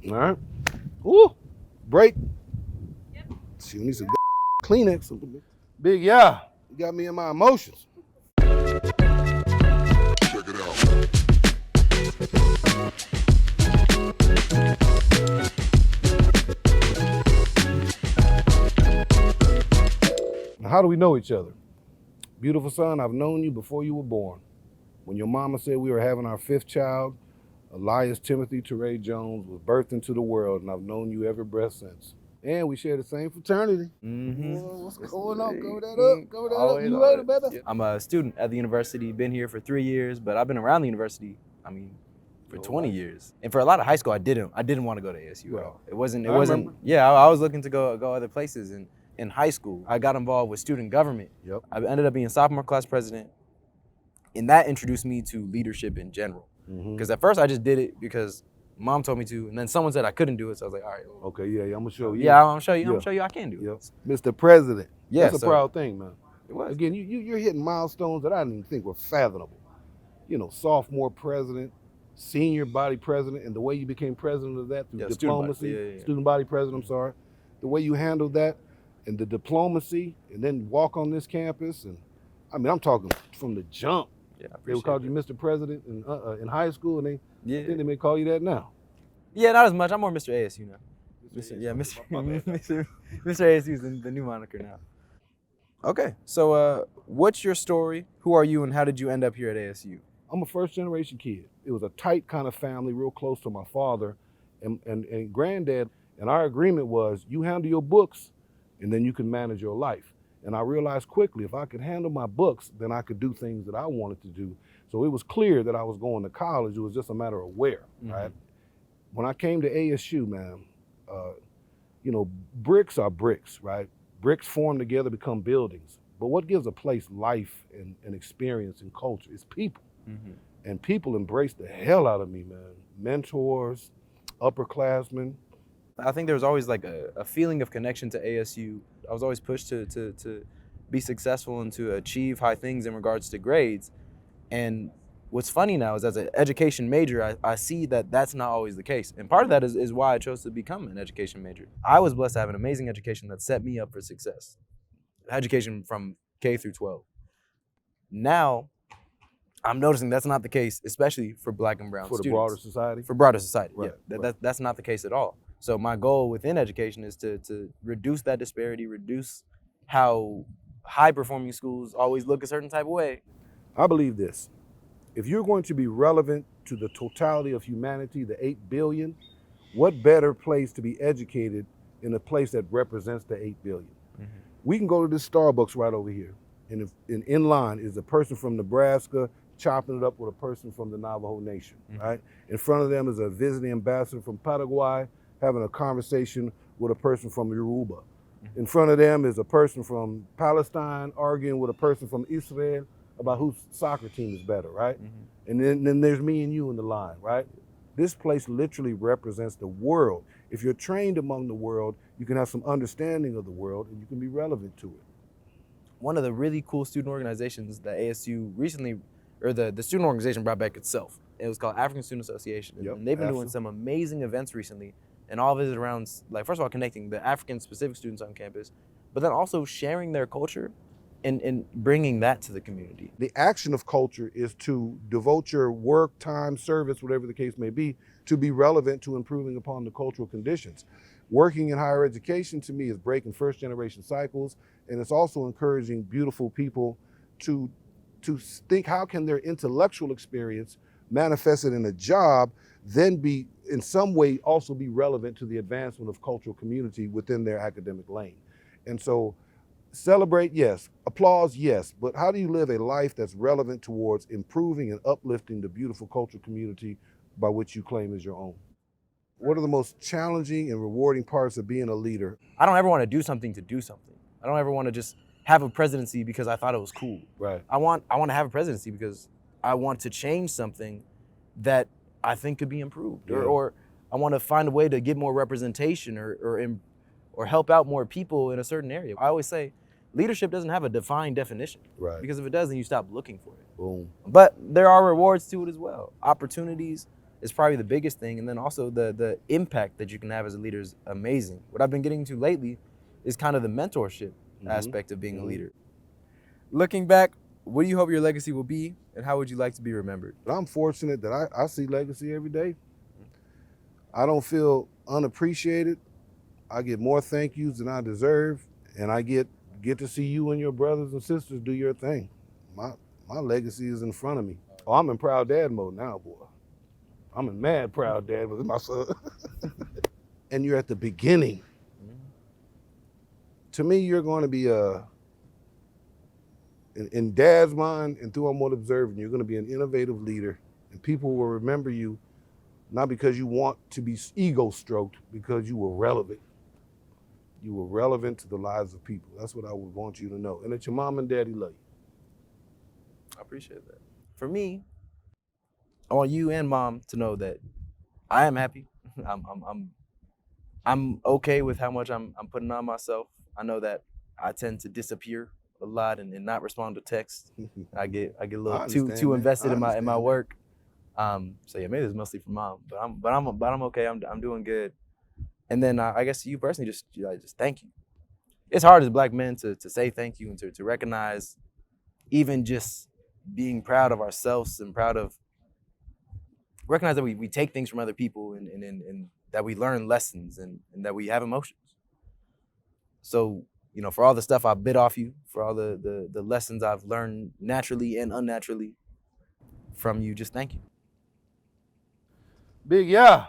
All right. Ooh, break. Yep. She needs some Kleenex. Big yeah. You got me in my emotions. Check it out. Now, how do we know each other? Beautiful son, I've known you before you were born. When your mama said we were having our 5th child, Ahlias Jones was birthed into the world, and I've known you every breath since. And we share the same fraternity. What's going on? Cover that up. Cover that up. You ready, brother? I'm a student at the university, been here for 3 years, but I've been around the university, for 20 years. And for a lot of high school, I didn't want to go to ASU at all. It wasn't, I was looking to go other places. And in high school, I got involved with student government. Yep. I ended up being sophomore class president, and that introduced me to leadership in general. Because at first I just did it because mom told me to, and then someone said I couldn't do it, so I was like, all right. Okay, yeah, I'm gonna show you. Yeah, I'm gonna show you I can do it. Yep. Mr. President. Yeah, that's a proud thing, man. It was. Again, you're hitting milestones that I didn't even think were fathomable. You know, sophomore president, senior body president, and the way you became president of that through diplomacy, student body president, I'm sorry. The way you handled that and the diplomacy, and then walk on this campus, and I'm talking from the jump. Yeah, they would call you Mr. President in high school, and they may call you that now. Yeah, not as much. I'm more Mr. ASU now. Mr. ASU is the new moniker now. Okay, so what's your story? Who are you, and how did you end up here at ASU? I'm a first-generation kid. It was a tight kind of family, real close to my father and granddad, and our agreement was you handle your books, and then you can manage your life. And I realized quickly, if I could handle my books, then I could do things that I wanted to do. So it was clear that I was going to college. It was just a matter of where, right? When I came to ASU, man, bricks are bricks, right? Bricks form together, become buildings. But what gives a place life and experience and culture is people. And people embrace the hell out of me, man. Mentors, upperclassmen. I think there was always like a feeling of connection to ASU. I was always pushed to be successful and to achieve high things in regards to grades. And what's funny now is as an education major, I see that that's not always the case. And part of that is why I chose to become an education major. I was blessed to have an amazing education that set me up for success. Education from K through 12. Now, I'm noticing that's not the case, especially for Black and brown students. For the broader society? For broader society, right, yeah. Right. That's not the case at all. So my goal within education is to reduce that disparity, reduce how high-performing schools always look a certain type of way. I believe this. If you're going to be relevant to the totality of humanity, the 8 billion, what better place to be educated in a place that represents the 8 billion? We can go to this Starbucks right over here, and in line is a person from Nebraska chopping it up with a person from the Navajo Nation, right? In front of them is a visiting ambassador from Paraguay having a conversation with a person from Yoruba. In front of them is a person from Palestine arguing with a person from Israel about whose soccer team is better, right? And then there's me and you in the line, right? This place literally represents the world. If you're trained among the world, you can have some understanding of the world and you can be relevant to it. One of the really cool student organizations that ASU recently, or the student organization brought back itself, it was called African Student Association. Yep, and they've been doing some amazing events recently, and all of it is around, like, first of all, connecting the African-specific students on campus, but then also sharing their culture and bringing that to the community. The action of culture is to devote your work, time, service, whatever the case may be, to be relevant to improving upon the cultural conditions. Working in higher education, to me, is breaking first-generation cycles, and it's also encouraging beautiful people to think, how can their intellectual experience manifested in a job then be, in some way, also be relevant to the advancement of cultural community within their academic lane. And so, celebrate, yes. Applause, yes. But how do you live a life that's relevant towards improving and uplifting the beautiful cultural community by which you claim as your own? What are the most challenging and rewarding parts of being a leader? I don't ever want to do something to do something. I don't ever want to just have a presidency because I thought it was cool. Right. I want to have a presidency because I want to change something that I think could be improved, or I want to find a way to get more representation or help out more people in a certain area. I always say leadership doesn't have a defined definition. Right. Because if it does, then you stop looking for it. Boom. But there are rewards to it as well. Opportunities, is probably the biggest thing. And then also the impact that you can have as a leader is amazing. What I've been getting to lately is kind of the mentorship aspect of being a leader. Looking back, what do you hope your legacy will be, and how would you like to be remembered? I'm fortunate that I see legacy every day. I don't feel unappreciated. I get more thank yous than I deserve, and I get to see you and your brothers and sisters do your thing. My legacy is in front of me. Oh, I'm in proud dad mode now, boy. I'm in mad proud dad with my son. And you're at the beginning. To me, you're going to be in dad's mind and through what I'm observing, you're going to be an innovative leader, and people will remember you not because you want to be ego stroked, because you were relevant. You were relevant to the lives of people. That's what I would want you to know. And that your mom and daddy love you. I appreciate that. For me, I want you and mom to know that I am happy. I'm okay with how much I'm putting on myself. I know that I tend to disappear a lot and not respond to texts. I get a little too invested in my work. So yeah, maybe it's mostly for mom, but I'm okay. I'm doing good. And then I guess you personally, just thank you. It's hard as Black men to say thank you and to recognize even just being proud of ourselves and proud of recognize that we take things from other people and that we learn lessons and that we have emotions. So, for all the stuff I bit off you, for all the lessons I've learned naturally and unnaturally from you, just thank you. Big yeah.